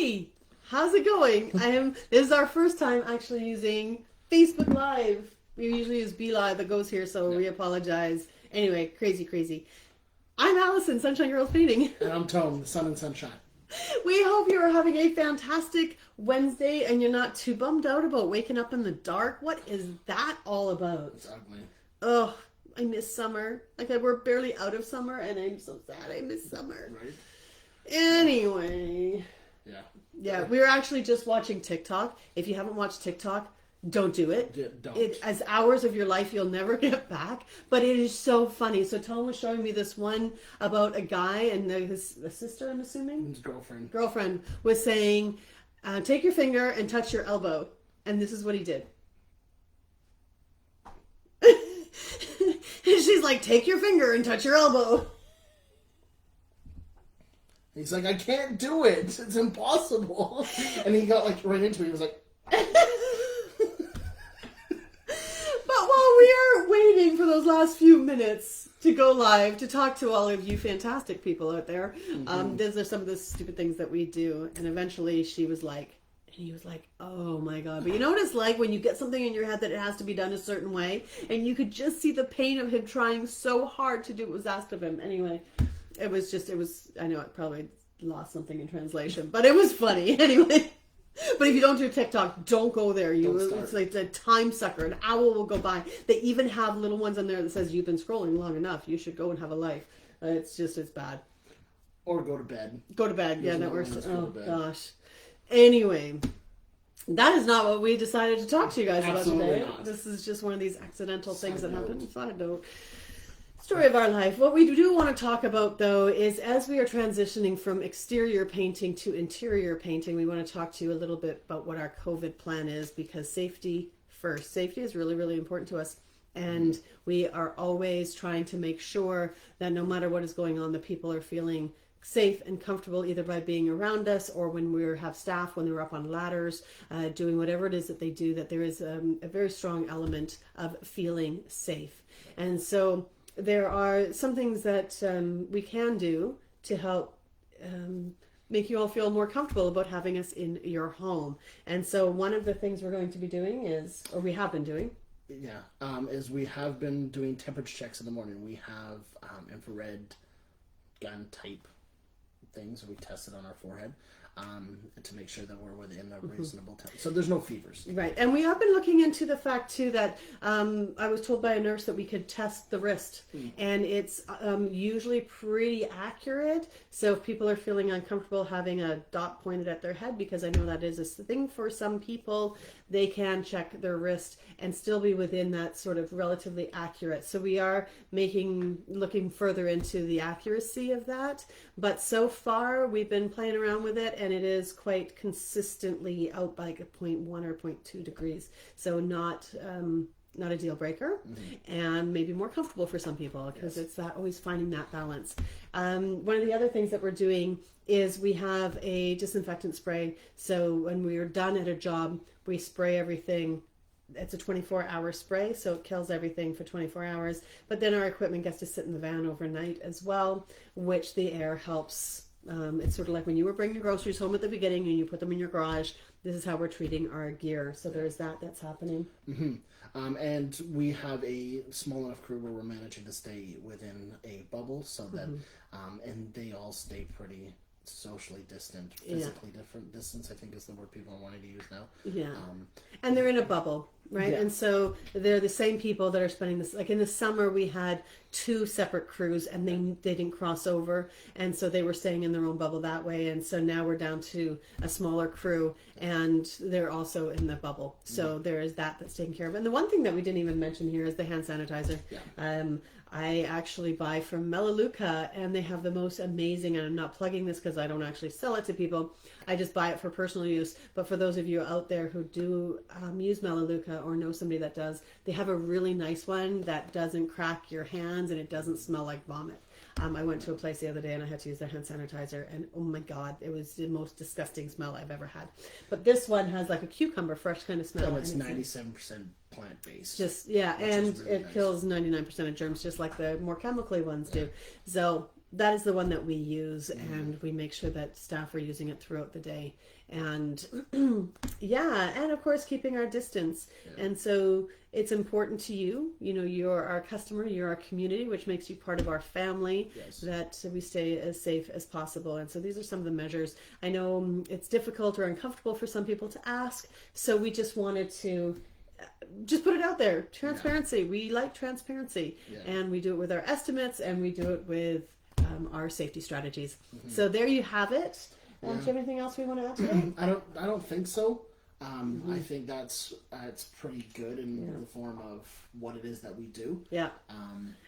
Hey, how's it going? This is our first time actually using Facebook Live. We usually use BeLive that goes here, so we apologize. Anyway, crazy. I'm Allison, Sunshine Girls Painting. And I'm Tone, the sun and sunshine. We hope you are having a fantastic Wednesday and you're not too bummed out about waking up in the dark. What is that all about? It's ugly. Oh, I miss summer. We're barely out of summer and I'm so sad I miss summer. Right? Anyway. Yeah, we were actually just watching TikTok. If you haven't watched TikTok, don't do it. Don't. It as hours of your life you'll never get back. But it is so funny. So Tom was showing me this one about a guy and his sister, I'm assuming? His girlfriend. Girlfriend was saying, take your finger and touch your elbow. And this is what he did. She's like, take your finger and touch your elbow. He's like, I can't do it. It's impossible. And he got right into it. He was like... But while we are waiting for those last few minutes to go live to talk to all of you fantastic people out there, these are some of the stupid things that we do. And eventually he was like, oh my God. But you know what it's like when you get something in your head that it has to be done a certain way, and you could just see the pain of him trying so hard to do what was asked of him. Anyway, it was, I know it probably lost something in translation, but it was funny anyway. But if you don't do TikTok, don't go there. It's like a time sucker. An hour will go by. They even have little ones on there that says, you've been scrolling long enough. You should go and have a life. It's bad. Or go to bed. Go to bed. Yeah, that works. Oh, gosh. Anyway, that is not what we decided to talk to you guys about today. Not. This is just one of these accidental things that happen. Side note. Story of our life. What we do want to talk about, though, is as we are transitioning from exterior painting to interior painting, we want to talk to you a little bit about what our COVID plan is, because safety first. Safety is really, really important to us. And we are always trying to make sure that no matter what is going on, the people are feeling safe and comfortable, either by being around us or when we have staff, when they're up on ladders, doing whatever it is that they do, that there is a very strong element of feeling safe. And so there are some things that we can do to help make you all feel more comfortable about having us in your home. And so one of the things we're going to be doing is, or we have been doing, is we have been doing temperature checks in the morning. We have infrared gun type things we tested on our forehead to make sure that we're within a reasonable temperature. So there's no fevers. Right. And we have been looking into the fact, too, that I was told by a nurse that we could test the wrist. And it's usually pretty accurate. So if people are feeling uncomfortable having a dot pointed at their head, because I know that is a thing for some people, they can check their wrist and still be within that sort of relatively accurate. So we are looking further into the accuracy of that. But so far, we've been playing around with it, and it is quite consistently out by 0.1 or 0.2 degrees. So not a deal breaker, and maybe more comfortable for some people, because it's that always finding that balance. One of the other things that we're doing is we have a disinfectant spray. So when we are done at a job, we spray everything. It's a 24-hour spray, so it kills everything for 24 hours. But then our equipment gets to sit in the van overnight as well, which the air helps. It's sort of like when you were bringing your groceries home at the beginning and you put them in your garage. This is how we're treating our gear. So there's that's happening. And we have a small enough crew where we're managing to stay within a bubble so that, and they all stay pretty socially distant, physically different distance, I think is the word people are wanting to use now. And they're in a bubble, right? And so they're the same people that are spending this, like in the summer we had 2 separate crews and they didn't cross over, and so they were staying in their own bubble that way. And so now we're down to a smaller crew and they're also in the bubble. So there is that's taken care of. And the one thing that we didn't even mention here is the hand sanitizer. I actually buy from Melaleuca, and they have the most amazing, and I'm not plugging this because I don't actually sell it to people. I just buy it for personal use. But for those of you out there who do use Melaleuca or know somebody that does, they have a really nice one that doesn't crack your hands and it doesn't smell like vomit. I went to a place the other day and I had to use their hand sanitizer, and oh my God, it was the most disgusting smell I've ever had. But this one has like a cucumber fresh kind of smell. And it's 97% plant-based. Just, and really it kills 99% of germs, just like the more chemically ones do. So that is the one that we use, and we make sure that staff are using it throughout the day. And yeah, and of course keeping our distance. And so it's important to you, you know, you're our customer, you're our community, which makes you part of our family, that we stay as safe as possible. And so these are some of the measures. I know it's difficult or uncomfortable for some people to ask, so we just wanted to just put it out there. Transparency. We like transparency, and we do it with our estimates, and we do it with our safety strategies. So there you have it. Do you have anything else we want to add today? I don't think so. I think that's pretty good in the form of what it is that we do. Yeah.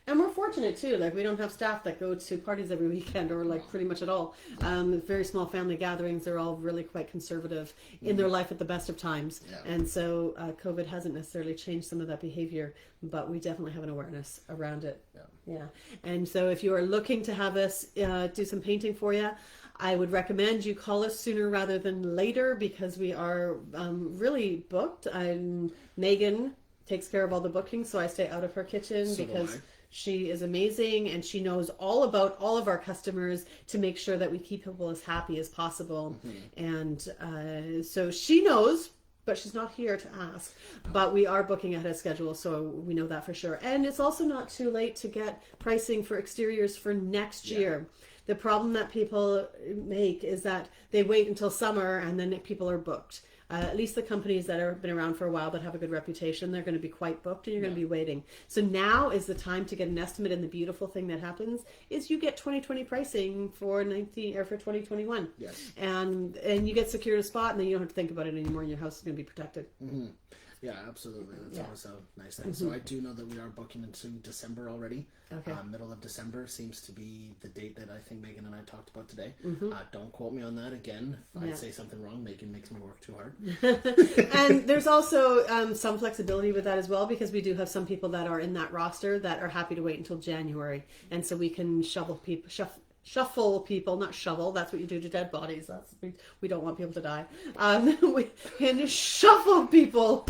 And we're fortunate too. Like, we don't have staff that go to parties every weekend, or like pretty much at all. Very small family gatherings. They're all really quite conservative in their life at the best of times. And so COVID hasn't necessarily changed some of that behavior, but we definitely have an awareness around it. Yeah. And so if you are looking to have us do some painting for you, I would recommend you call us sooner rather than later, because we are really booked. Megan takes care of all the bookings, so I stay out of her kitchen because she is amazing, and she knows all about all of our customers to make sure that we keep people as happy as possible. And so she knows, but she's not here to ask. But we are booking ahead of schedule, so we know that for sure. And it's also not too late to get pricing for exteriors for next year. The problem that people make is that they wait until summer and then people are booked. At least the companies that have been around for a while that have a good reputation, they're going to be quite booked, and you're going to be waiting. So now is the time to get an estimate, and the beautiful thing that happens is you get 2020 pricing for 2021. And you get secured a spot, and then you don't have to think about it anymore, and your house is going to be protected. Yeah, absolutely. That's always a nice thing. So I do know that we are booking into December already. Middle of December seems to be the date that I think Megan and I talked about today. Don't quote me on that again. If I say something wrong, Megan makes me work too hard. And there's also some flexibility with that as well, because we do have some people that are in that roster that are happy to wait until January. And so we can shuffle people, not shovel. That's what you do to dead bodies. We don't want people to die. We can shuffle people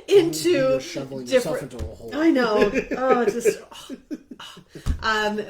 into shoveling yourself into a hole. I know. Oh, it's just.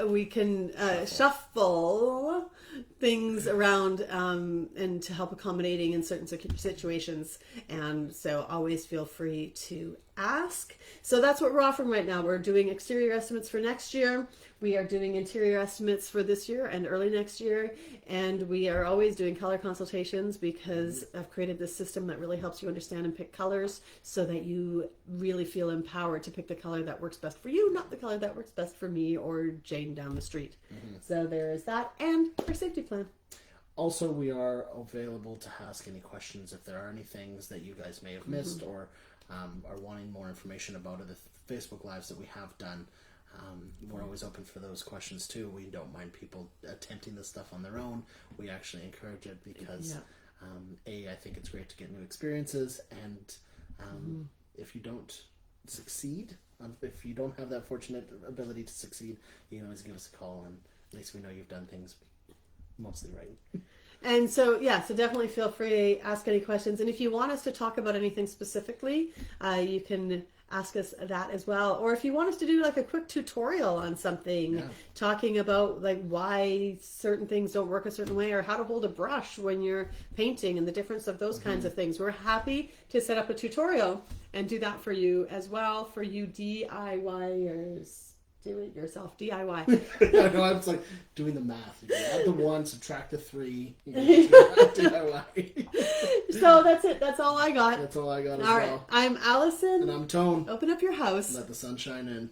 We can shuffle things around and to help accommodating in certain situations. And so always feel free to ask. So that's what we're offering right now. We're doing exterior estimates for next year. We are doing interior estimates for this year and early next year. And we are always doing color consultations, because I've created this system that really helps you understand and pick colors, so that you really feel empowered to pick the color that works best for you, not the color that works best for me or Jane down the street. So there is that, and our safety plan. Also, we are available to ask any questions if there are any things that you guys may have missed, or are wanting more information about, the Facebook Lives that we have done. We're always open for those questions too. We don't mind people attempting this stuff on their own. We actually encourage it because, I think it's great to get new experiences, and if you don't succeed, if you don't have that fortunate ability to succeed, you can always give us a call, and at least we know you've done things mostly right. And so, so definitely feel free to ask any questions. And if you want us to talk about anything specifically, you can ask us that as well. Or if you want us to do like a quick tutorial on something, talking about like why certain things don't work a certain way, or how to hold a brush when you're painting and the difference of those kinds of things, we're happy to set up a tutorial and do that for you as well, for you DIYers. Do it yourself, DIY. I know, I was like doing the math. You add the 1, subtract the 3. DIY. So that's it. That's all I got. That's all I got as all well. Right. I'm Allison. And I'm Tone. Open up your house. Let the sun shine in.